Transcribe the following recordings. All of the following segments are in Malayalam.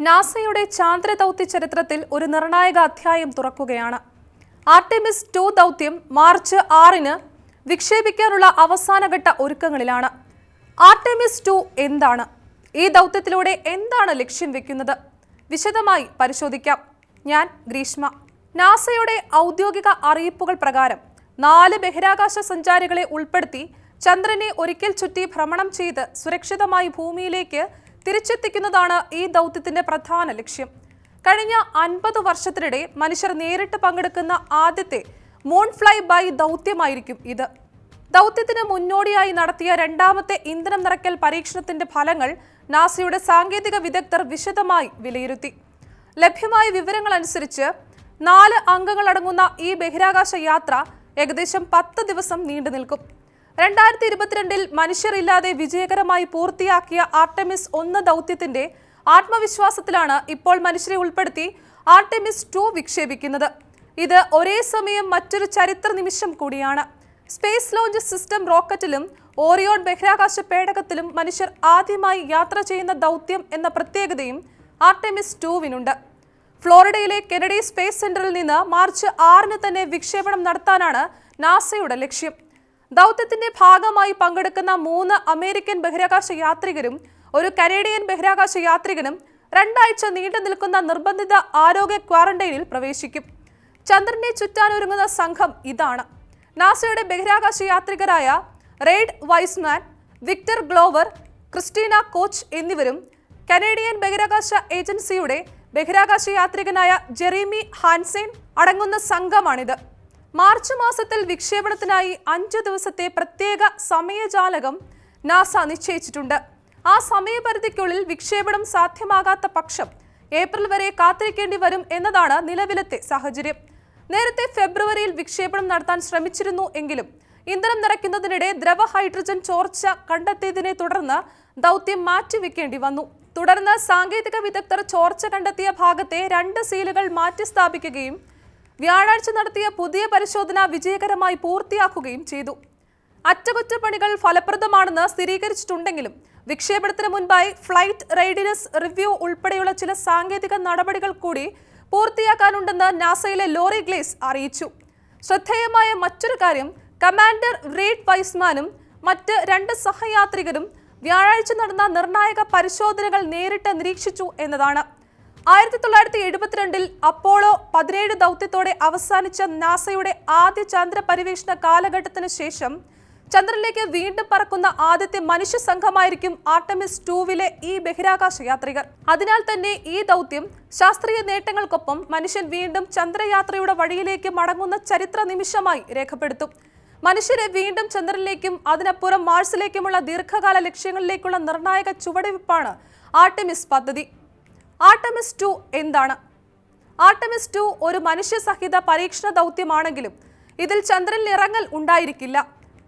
നാസയുടെ ചാന്ദ്ര ദൗത്യ ചരിത്രത്തിൽ ഒരു നിർണായക അധ്യായം തുറക്കുകയാണ്. ആർടെമിസ് 2 ദൗത്യം മാർച്ച് 6-ന് വിക്ഷേപിക്കാനുള്ള അവസാനഘട്ട ഒരുക്കങ്ങളിലാണ്. ആർടെമിസ് 2 എന്താണ്? ഈ ദൗത്യത്തിലൂടെ എന്താണ് ലക്ഷ്യം വെക്കുന്നത്? വിശദമായി പരിശോധിക്കാം. ഞാൻ ഗ്രീഷ്മ. നാസയുടെ ഔദ്യോഗിക അറിയിപ്പുകൾ പ്രകാരം 4 ബഹിരാകാശ സഞ്ചാരികളെ ഉൾപ്പെടുത്തി ചന്ദ്രനെ ഒരിക്കൽ ചുറ്റി ഭ്രമണം ചെയ്ത് സുരക്ഷിതമായി ഭൂമിയിലേക്ക് തിരിച്ചെത്തിക്കുന്നതാണ് ഈ ദൗത്യത്തിന്റെ പ്രധാന ലക്ഷ്യം. കഴിഞ്ഞ 50 വർഷത്തിനിടെ മനുഷ്യർ നേരിട്ട് പങ്കെടുക്കുന്ന ആദ്യത്തെ മൂൺ ഫ്ലൈ ബൈ ദൗത്യമായിരിക്കും ഇത്. ദൗത്യത്തിന് മുന്നോടിയായി നടത്തിയ രണ്ടാമത്തെ ഇന്ധനം നിറയ്ക്കൽ പരീക്ഷണത്തിന്റെ ഫലങ്ങൾ നാസയുടെ സാങ്കേതിക വിദഗ്ധർ വിശദമായി വിലയിരുത്തി. ലഭ്യമായ വിവരങ്ങൾ അനുസരിച്ച് 4 അംഗങ്ങളടങ്ങുന്ന ഈ ബഹിരാകാശ യാത്ര ഏകദേശം 10 ദിവസം നീണ്ടു നിൽക്കും. 2022-ൽ മനുഷ്യരില്ലാതെ വിജയകരമായി പൂർത്തിയാക്കിയ ആർടെമിസ് 1 ദൗത്യത്തിന്റെ ആത്മവിശ്വാസത്തിലാണ് ഇപ്പോൾ മനുഷ്യരെ ഉൾപ്പെടുത്തി ആർടെമിസ് 2 വിക്ഷേപിക്കുന്നത്. ഇത് ഒരേ സമയം മറ്റൊരു ചരിത്ര നിമിഷം കൂടിയാണ്. സ്പേസ് ലോഞ്ച് സിസ്റ്റം റോക്കറ്റിലും ഓറിയോൺ ബഹിരാകാശ പേടകത്തിലും മനുഷ്യർ ആദ്യമായി യാത്ര ചെയ്യുന്ന ദൗത്യം എന്ന പ്രത്യേകതയും ആർടെമിസ് 2-വിനുണ്ട്. ഫ്ലോറിഡയിലെ കെനഡി സ്പേസ് സെന്ററിൽ നിന്ന് മാർച്ച് 6-ന് തന്നെ വിക്ഷേപണം നടത്താനാണ് നാസയുടെ ലക്ഷ്യം. ദൗത്യത്തിന്റെ ഭാഗമായി പങ്കെടുക്കുന്ന 3 അമേരിക്കൻ ബഹിരാകാശ യാത്രികരും ഒരു കനേഡിയൻ ബഹിരാകാശ യാത്രികനും 2 ആഴ്ച നീണ്ടു നിൽക്കുന്ന നിർബന്ധിത ആരോഗ്യ ക്വാറന്റൈനിൽ പ്രവേശിക്കും. ചന്ദ്രനെ ചുറ്റാനൊരുങ്ങുന്ന സംഘം ഇതാണ്: നാസയുടെ ബഹിരാകാശ യാത്രികരായ Reid Wiseman, Victor Glover, Christina Koch എന്നിവരും കനേഡിയൻ ബഹിരാകാശ ഏജൻസിയുടെ ബഹിരാകാശ യാത്രികനായ ജെറീമി ഹാൻസെൻ അടങ്ങുന്ന സംഘമാണിത്. മാർച്ച് മാസത്തിൽ വിക്ഷേപണത്തിനായി 5 ദിവസത്തെ പ്രത്യേക സമയജാലകം നാസ നിശ്ചയിച്ചിട്ടുണ്ട്. ആ സമയപരിധിക്കുള്ളിൽ വിക്ഷേപണം സാധ്യമാകാത്ത പക്ഷം ഏപ്രിൽ വരെ കാത്തിരിക്കേണ്ടി വരും എന്നതാണ് നിലവിലത്തെ സാഹചര്യം. നേരത്തെ ഫെബ്രുവരിയിൽ വിക്ഷേപണം നടത്താൻ ശ്രമിച്ചിരുന്നു എങ്കിലും ഇന്ധനം നിറയ്ക്കുന്നതിനിടെ ദ്രവ ഹൈഡ്രജൻ ചോർച്ച കണ്ടെത്തിയതിനെ തുടർന്ന് ദൗത്യം മാറ്റിവെക്കേണ്ടി വന്നു. തുടർന്ന് സാങ്കേതിക വിദഗ്ധർ ചോർച്ച കണ്ടെത്തിയ ഭാഗത്തെ 2 സീലുകൾ മാറ്റി സ്ഥാപിക്കുകയും വ്യാഴാഴ്ച നടത്തിയ പുതിയ പരിശോധന വിജയകരമായി പൂർത്തിയാക്കുകയും ചെയ്തു. അറ്റകുറ്റപ്പണികൾ ഫലപ്രദമാണെന്ന് സ്ഥിരീകരിച്ചിട്ടുണ്ടെങ്കിലും വിക്ഷേപണത്തിന് മുൻപായി ഫ്ലൈറ്റ് റെഡിനെസ് റിവ്യൂ ഉൾപ്പെടെയുള്ള ചില സാങ്കേതിക നടപടികൾ കൂടി പൂർത്തിയാക്കാനുണ്ടെന്ന് നാസയിലെ ലോറി ഗ്ലേസ് അറിയിച്ചു. ശ്രദ്ധേയമായ മറ്റൊരു കാര്യം, കമാൻഡർ റെയ്ഡ് വൈസ്മാനും മറ്റ് 2 സഹയാത്രികരും വ്യാഴാഴ്ച നടന്ന നിർണായക പരിശോധനകൾ നേരിട്ട് നിരീക്ഷിച്ചു എന്നതാണ്. 1972-ൽ അപ്പോളോ 17 ദൗത്യത്തോടെ അവസാനിച്ച നാസയുടെ ആദ്യ ചന്ദ്ര പര്യവേഷണ കാലഘട്ടത്തിന് ശേഷം ചന്ദ്രനിലേക്ക് വീണ്ടും പറക്കുന്ന ആദ്യത്തെ മനുഷ്യ സംഘമായിരിക്കും ആർടെമിസ് 2-വിലെ ഈ ബഹിരാകാശ യാത്രികർ. അതിനാൽ തന്നെ ഈ ദൗത്യം ശാസ്ത്രീയ നേട്ടങ്ങൾക്കൊപ്പം മനുഷ്യൻ വീണ്ടും ചന്ദ്രയാത്രയുടെ വഴിയിലേക്ക് മടങ്ങുന്ന ചരിത്ര നിമിഷമായി രേഖപ്പെടുത്തും. മനുഷ്യരെ വീണ്ടും ചന്ദ്രനിലേക്കും അതിനപ്പുറം മാർസിലേക്കുമുള്ള ദീർഘകാല ലക്ഷ്യങ്ങളിലേക്കുള്ള നിർണായക ചുവടുവയ്പ്പാണ് ആർടെമിസ് പദ്ധതി. ആർടെമിസ് 2 എന്താണ്? ആർടെമിസ് 2 ഒരു മനുഷ്യസഹിത പരീക്ഷണ ദൗത്യമാണെങ്കിലും ഇതിൽ ചന്ദ്രനിൽ ഇറങ്ങൽ ഉണ്ടായിരിക്കില്ല.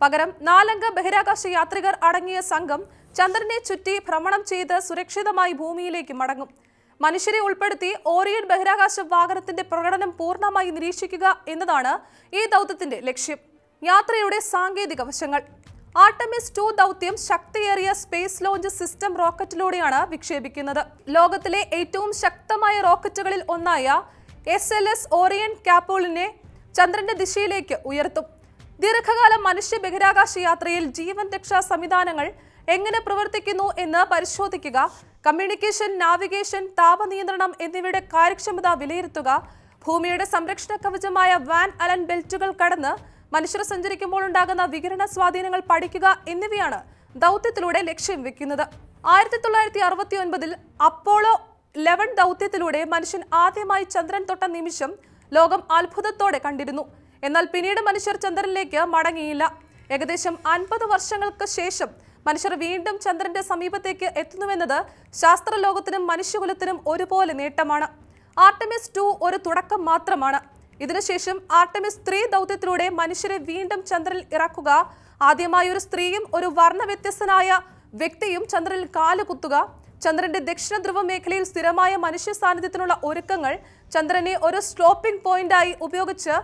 പകരം 4 അംഗ ബഹിരാകാശ യാത്രികർ അടങ്ങിയ സംഘം ചന്ദ്രനെ ചുറ്റി ഭ്രമണം ചെയ്ത് സുരക്ഷിതമായി ഭൂമിയിലേക്ക് മടങ്ങും. മനുഷ്യരെ ഉൾപ്പെടുത്തി ഓറിയൺ ബഹിരാകാശ വാഹനത്തിന്റെ പ്രകടനം പൂർണ്ണമായി നിരീക്ഷിക്കുക എന്നതാണ് ഈ ദൗത്യത്തിന്റെ ലക്ഷ്യം. യാത്രയുടെ സാങ്കേതിക വശങ്ങൾ. ആർടെമിസ് 2 ദൗത്യം ശക്തിയേറിയ സ്പേസ് ലോഞ്ച് സിസ്റ്റം റോക്കറ്റിലൂടെയാണ് വിക്ഷേപിക്കുന്നത്. ലോകത്തിലെ ഏറ്റവും ശക്തമായ റോക്കറ്റുകളിൽ ഒന്നായ SLS ഓറിയൺ കാപ്സൂളിനെ ചന്ദ്രന്റെ ദിശയിലേക്ക് ഉയർത്തും. ദീർഘകാല മനുഷ്യ ബഹിരാകാശ യാത്രയിൽ ജീവൻ രക്ഷാ സംവിധാനങ്ങൾ എങ്ങനെ പ്രവർത്തിക്കുന്നു എന്ന് പരിശോധിക്കുക, കമ്മ്യൂണിക്കേഷൻ, നാവിഗേഷൻ, താപനിയന്ത്രണം എന്നിവയുടെ കാര്യക്ഷമത വിലയിരുത്തുക, ഭൂമിയുടെ സംരക്ഷണ കവചമായ വാൻ അലൻ ബെൽറ്റുകൾ കടന്ന് മനുഷ്യർ സഞ്ചരിക്കുമ്പോൾ ഉണ്ടാകുന്ന വികിരണ സ്വാധീനങ്ങൾ പഠിക്കുക എന്നിവയാണ് ദൗത്യത്തിലൂടെ ലക്ഷ്യം വെക്കുന്നത്. 1969-ൽ അപ്പോളോ 11 ദൗത്യത്തിലൂടെ മനുഷ്യൻ ആദ്യമായി ചന്ദ്രൻ തൊട്ട നിമിഷം ലോകം അത്ഭുതത്തോടെ കണ്ടിരുന്നു. എന്നാൽ പിന്നീട് മനുഷ്യർ ചന്ദ്രനിലേക്ക് മടങ്ങിയില്ല. ഏകദേശം 50 വർഷങ്ങൾക്ക് ശേഷം മനുഷ്യർ വീണ്ടും ചന്ദ്രന്റെ സമീപത്തേക്ക് എത്തുന്നുവെന്നത് ശാസ്ത്രലോകത്തിനും മനുഷ്യകുലത്തിനും ഒരുപോലെ നേട്ടമാണ്. ആർടെമിസ് 2 ഒരു തുടക്കം മാത്രമാണ്. ഇതിനുശേഷം ആർടെമിസ് 3 ദൗത്യത്തിലൂടെ മനുഷ്യരെ വീണ്ടും ചന്ദ്രനിൽ ഇറക്കുക, ആദ്യമായി ഒരു സ്ത്രീയും ഒരു വർണ്ണ വ്യത്യസ്തനായ വ്യക്തിയും ചന്ദ്രനിൽ കാലുകുത്തുക, ചന്ദ്രന്റെ ദക്ഷിണ ധ്രുവ മേഖലയിൽ സ്ഥിരമായ മനുഷ്യ സാന്നിധ്യത്തിനുള്ള ഒരുക്കങ്ങൾ, ചന്ദ്രനെ ഒരു സ്റ്റോപ്പിംഗ് പോയിന്റായി ഉപയോഗിച്ച്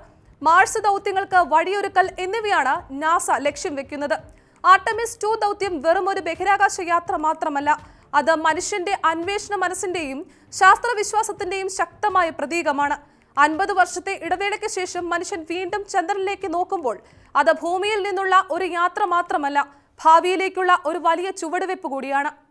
മാർസ് ദൗത്യങ്ങൾക്ക് വഴിയൊരുക്കൽ എന്നിവയാണ് നാസ ലക്ഷ്യം വെക്കുന്നത്. ആർടെമിസ് 2 ദൗത്യം വെറും ഒരു ബഹിരാകാശ യാത്ര മാത്രമല്ല, അത് മനുഷ്യന്റെ അന്വേഷണ മനസ്സിന്റെയും ശാസ്ത്രവിശ്വാസത്തിന്റെയും ശക്തമായ പ്രതീകമാണ്. 50 വർഷത്തെ ഇടവേളയ്ക്ക് ശേഷം മനുഷ്യൻ വീണ്ടും ചന്ദ്രനിലേക്ക് നോക്കുമ്പോൾ അത് ഭൂമിയിൽ നിന്നുള്ള ഒരു യാത്ര മാത്രമല്ല, ഭാവിയിലേക്കുള്ള ഒരു വലിയ ചുവടുവെപ്പ് കൂടിയാണ്.